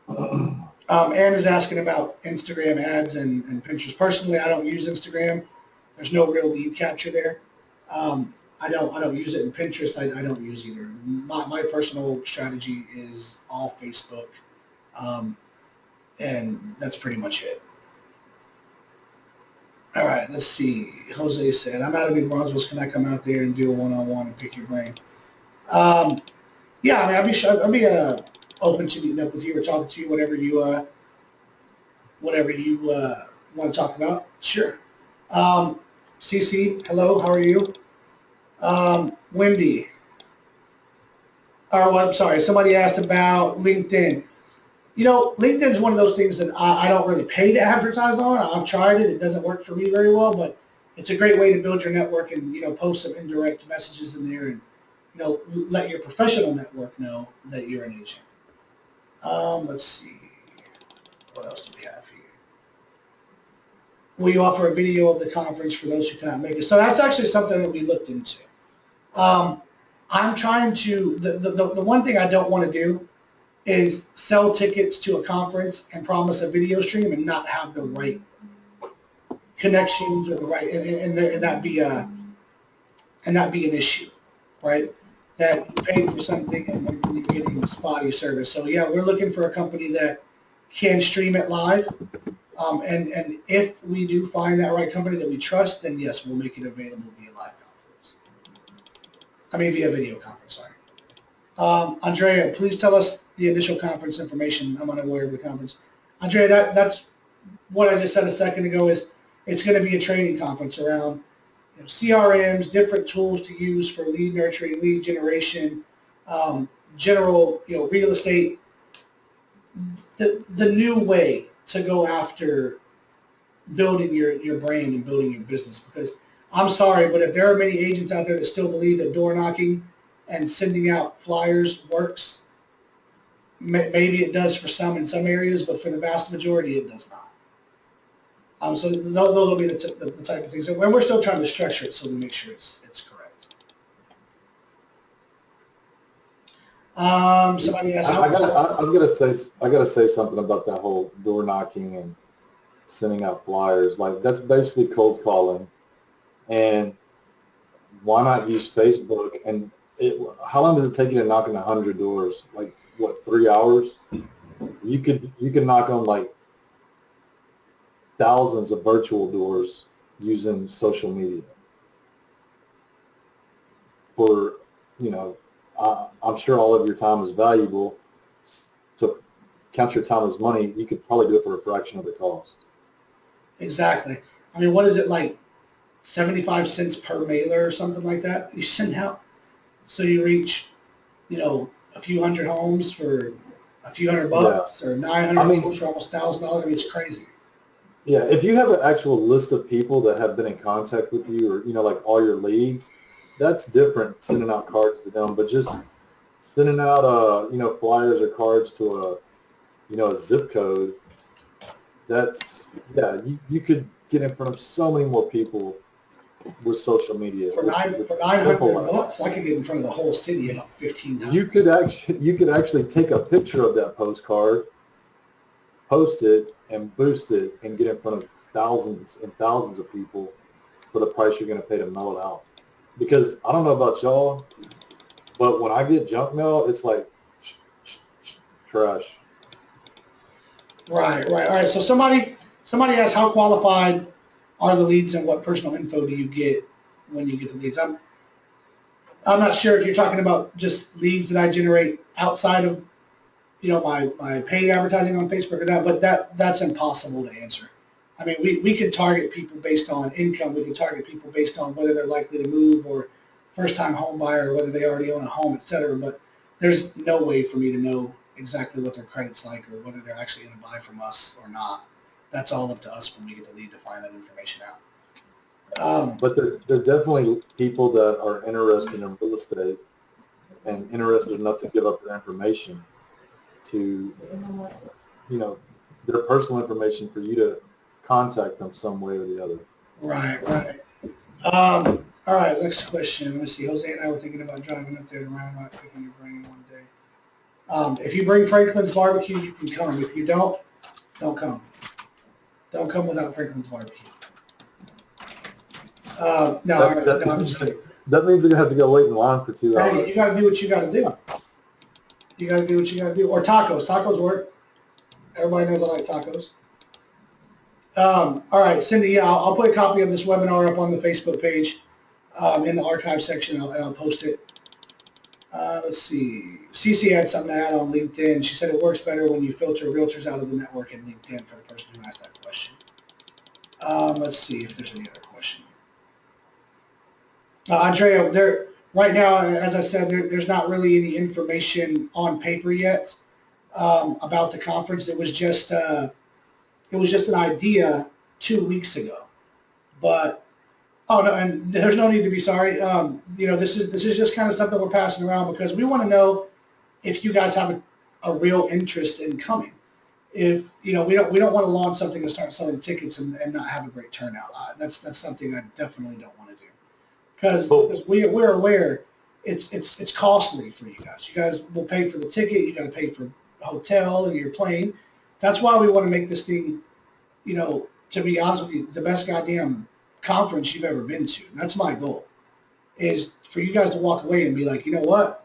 Ann is asking about Instagram ads and Pinterest. Personally, I don't use Instagram. There's no real lead capture there. I don't use it in Pinterest. I don't use either. My personal strategy is all Facebook, and that's pretty much it. All right, let's see. Jose said, I'm out of New Brunswick. Can I come out there and do a one-on-one and pick your brain? Yeah, I mean, I'd be open to meeting up with you or talking to you, whatever you want to talk about. Sure. CC, hello, how are you? Wendy. Oh, I'm sorry. Somebody asked about LinkedIn. LinkedIn is one of those things that I don't really pay to advertise on. I've tried it. It doesn't work for me very well, but it's a great way to build your network and, post some indirect messages in there and, let your professional network know that you're an agent. Let's see. What else do we have here? Will you offer a video of the conference for those who cannot make it? So that's actually something that we looked into. I'm trying to, the one thing I don't want to do is sell tickets to a conference and promise a video stream and not have the right connections or the right, and that be an issue, right? That you pay for something and you're getting spotty service. So yeah, we're looking for a company that can stream it live. And if we do find that right company that we trust, then yes, we'll make it available via live conference. Via video conference, sorry. Andrea, please tell us the initial conference information. I'm unaware of the conference. Andrea, that's what I just said a second ago is it's going to be a training conference around CRMs, different tools to use for lead nurturing, lead generation, general, real estate, the new way to go after building your brand and building your business. Because I'm sorry, but if there are many agents out there that still believe that door knocking and sending out flyers works, maybe it does for some in some areas, but for the vast majority, it does not. So those will be the type of things. And we're still trying to structure it so we make sure it's correct. Somebody asked. I gotta say something about that whole door knocking and sending out flyers. Like that's basically cold calling. And why not use Facebook? And how long does it take you to knock on 100 doors? Like what, 3 hours? You could knock on like thousands of virtual doors using social media. For I'm sure all of your time is valuable. To count your time as money, you could probably do it for a fraction of the cost. Exactly. What is it, like 75 cents per mailer or something like that you send out? So you reach, a few hundred homes for a few $100 or 900 homes for almost $1,000. It's crazy. Yeah, if you have an actual list of people that have been in contact with you or, like all your leads, that's different sending out cards to them. But just sending out, flyers or cards to a zip code, you could get in front of so many more people with social media. For $900, I could get in front of the whole city about 15 times. You could actually take a picture of that postcard, post it, and boost it, and get in front of thousands and thousands of people for the price you're going to pay to mail it out. Because I don't know about y'all, but when I get junk mail, it's like trash. Right. All right. So somebody asked, how qualified are the leads and what personal info do you get when you get the leads? I'm not sure if you're talking about just leads that I generate outside of my paid advertising on Facebook or that, but that's impossible to answer. I mean, we can target people based on income. We can target people based on whether they're likely to move or first-time home buyer or whether they already own a home, et cetera. But there's no way for me to know exactly what their credit's like or whether they're actually going to buy from us or not. That's all up to us when we get the lead to find that information out. But there are definitely people that are interested in real estate and interested enough to give up their information to, their personal information for you to contact them some way or the other. Right. All right, next question. Let's see. Jose and I were thinking about driving up there to Round picking your brain one day. If you bring Franklin's barbecue, you can come. If you don't come. Don't come without Franklin's barbecue. No, I'm just kidding. That means you're going to have to go wait in line for 2 hours. Hey, you got to do what you got to do. You got to do what you got to do. Or tacos. Tacos work. Everybody knows I like tacos. All right, Cindy, yeah, I'll put a copy of this webinar up on the Facebook page in the archive section, and I'll post it. Let's see. Cece had something to add on LinkedIn. She said it works better when you filter realtors out of the network in LinkedIn for the person who asked that question. Let's see if there's any other question. Andrea, right now, as I said, there's not really any information on paper yet about the conference. It was just an idea 2 weeks ago. But oh no, and there's no need to be sorry. This is just kind of something we're passing around because we want to know if you guys have a real interest in coming. If we don't want to launch something and start selling tickets and not have a great turnout. That's something I definitely don't want to do. Because we're aware it's costly for you guys. You guys will pay for the ticket. You got to pay for a hotel and your plane. That's why we want to make this thing, to be honest with you, the best goddamn conference you've ever been to. And that's my goal, is for you guys to walk away and be like, you know what?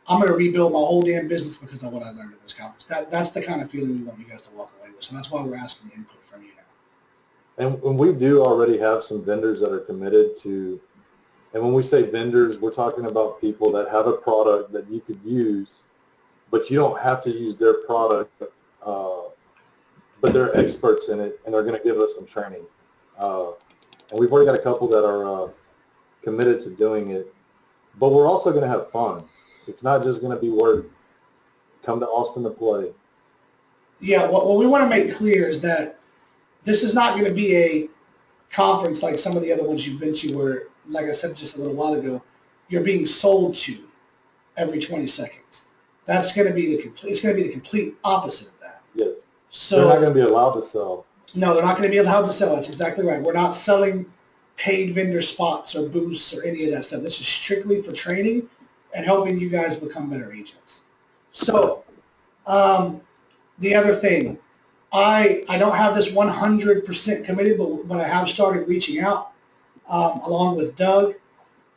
I'm going to rebuild my whole damn business because of what I learned at this conference. That's the kind of feeling we want you guys to walk away with. So that's why we're asking the input from you now. And we do already have some vendors that are committed to. And when we say vendors, we're talking about people that have a product that you could use, but you don't have to use their product, but they're experts in it, and they're going to give us some training. And we've already got a couple that are committed to doing it, but we're also going to have fun. It's not just going to be work. Come to Austin to play. Yeah, what we want to make clear is that this is not going to be a conference like some of the other ones you've been to where, like I said just a little while ago, you're being sold to every 20 seconds. That's going to be the complete opposite of that. Yes. So they're not going to be allowed to sell. No, they're not going to be allowed to sell. That's exactly right. We're not selling paid vendor spots or booths or any of that stuff. This is strictly for training and helping you guys become better agents. So the other thing, I don't have this 100% committed, but I have started reaching out along with Doug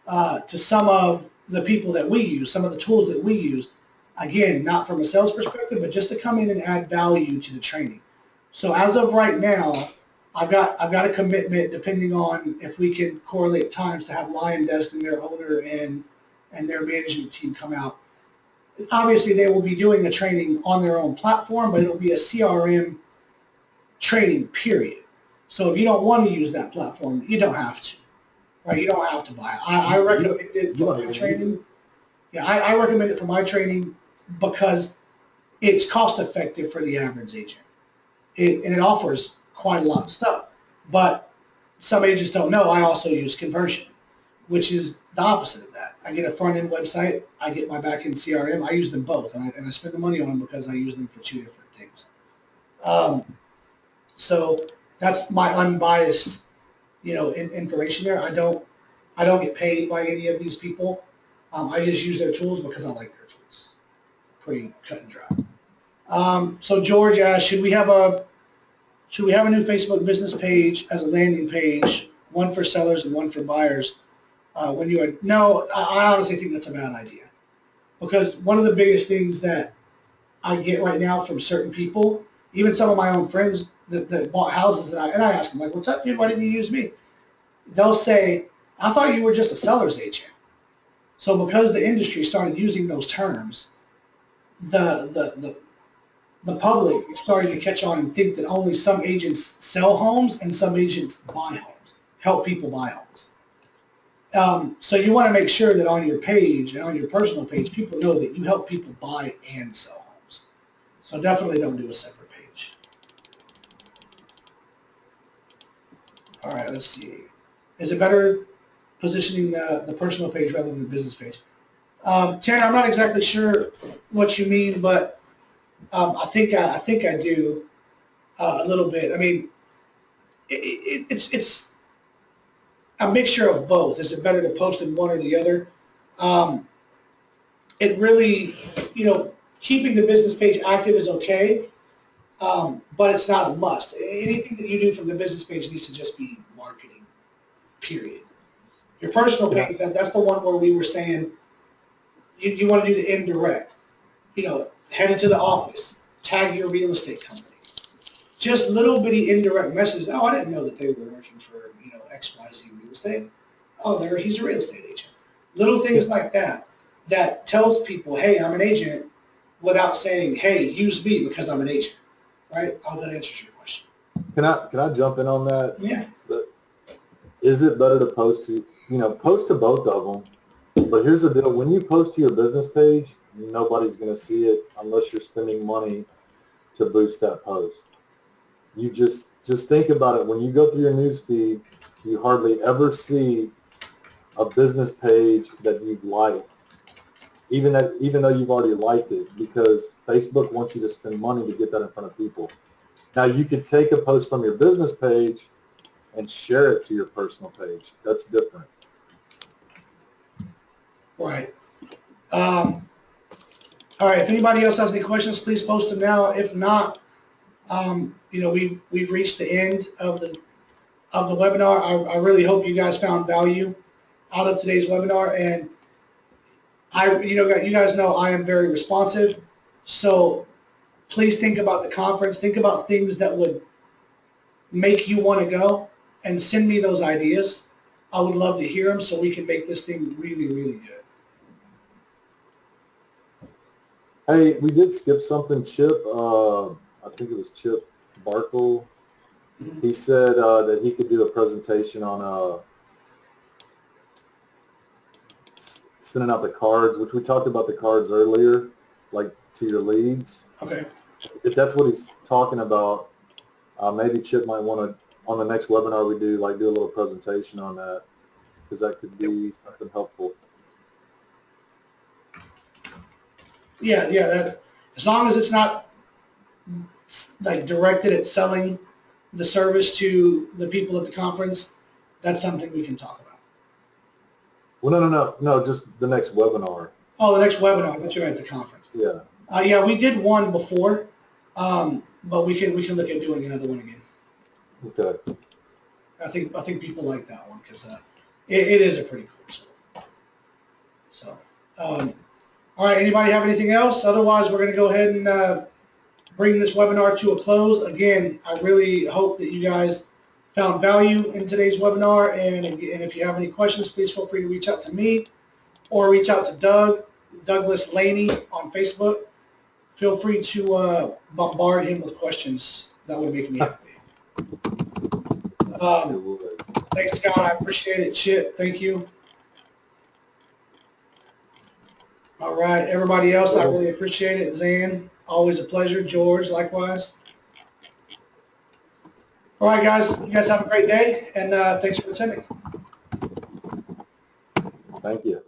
to some of the people that we use, some of the tools that we use. Again, not from a sales perspective, but just to come in and add value to the training. So as of right now, I've got a commitment, depending on if we can correlate times, to have Lion Desk and their owner and their management team come out. Obviously, they will be doing the training on their own platform, but it'll be a CRM training, period. So if you don't want to use that platform, you don't have to, right? You don't have to buy it. I recommend it for my training. Yeah, I recommend it for my training because it's cost effective for the average agent. And it offers quite a lot of stuff. But some agents don't know I also use conversion, which is the opposite of that. I get a front-end website, I get my back-end CRM, I use them both, and I spend the money on them because I use them for two different things. So that's my unbiased, information there. I don't get paid by any of these people. I just use their tools because I like their tools. Pretty cut and dry. So George asked, should we have a new Facebook business page as a landing page, one for sellers and one for buyers? No, I honestly think that's a bad idea, because one of the biggest things that I get right now from certain people, even some of my own friends that bought houses, and I ask them, like, what's up, dude? Why didn't you use me? They'll say, I thought you were just a seller's agent. So because the industry started using those terms, the the public is starting to catch on and think that only some agents sell homes and some agents buy homes, help people buy homes. So you want to make sure that on your page and on your personal page, people know that you help people buy and sell homes. So definitely don't do a separate page. All right, let's see. Is it better positioning the personal page rather than the business page? Tanner, I'm not exactly sure what you mean, but I think I do a little bit. I mean, it's a mixture of both. Is it better to post in one or the other? It really, keeping the business page active is okay, but it's not a must. Anything that you do from the business page needs to just be marketing, period. Your personal page, that's the one where we were saying you want to do the indirect. Head into the office, tag your real estate company. Just little bitty indirect messages. Oh, I didn't know that they were working for, XYZ Real Estate. Oh, he's a real estate agent. Little things like that tells people, hey, I'm an agent, without saying, hey, use me because I'm an agent. Right? I hope that answers your question. Can I jump in on that? Yeah. Is it better to post to, post to both of them? But here's the deal. When you post to your business page, nobody's going to see it unless you're spending money to boost that post. You just think about it. When you go through your news feed, you hardly ever see a business page that you've liked, even though you've already liked it, because Facebook wants you to spend money to get that in front of people. Now, you could take a post from your business page and share it to your personal page. That's different. Right. All right. If anybody else has any questions, please post them now. If not, we've reached the end of the webinar. I really hope you guys found value out of today's webinar, and you guys know I am very responsive. So please think about the conference. Think about things that would make you want to go, and send me those ideas. I would love to hear them so we can make this thing really, really good. Hey, we did skip something, Chip. I think it was Chip Barkle. Mm-hmm. He said that he could do a presentation on sending out the cards, which we talked about the cards earlier, like to your leads. Okay. If that's what he's talking about, maybe Chip might want to, on the next webinar we do, do a little presentation on that, because that could be something helpful. Yeah, that, as long as it's not directed at selling the service to the people at the conference, that's something we can talk about. Well, no, just the next webinar. Oh, the next webinar that you're at the conference. Yeah. Yeah, we did one before, but we can look at doing another one again. Okay. I think people like that one because it is a pretty cool tool. So, all right. Anybody have anything else? Otherwise, we're going to go ahead and bring this webinar to a close. Again, I really hope that you guys found value in today's webinar. And if you have any questions, please feel free to reach out to me or reach out to Douglas Laney on Facebook. Feel free to bombard him with questions. That would make me happy. Thanks, Scott. I appreciate it. Chip, thank you. All right. Everybody else, I really appreciate it. Zan, always a pleasure. George, likewise. All right, guys. You guys have a great day, and thanks for attending. Thank you.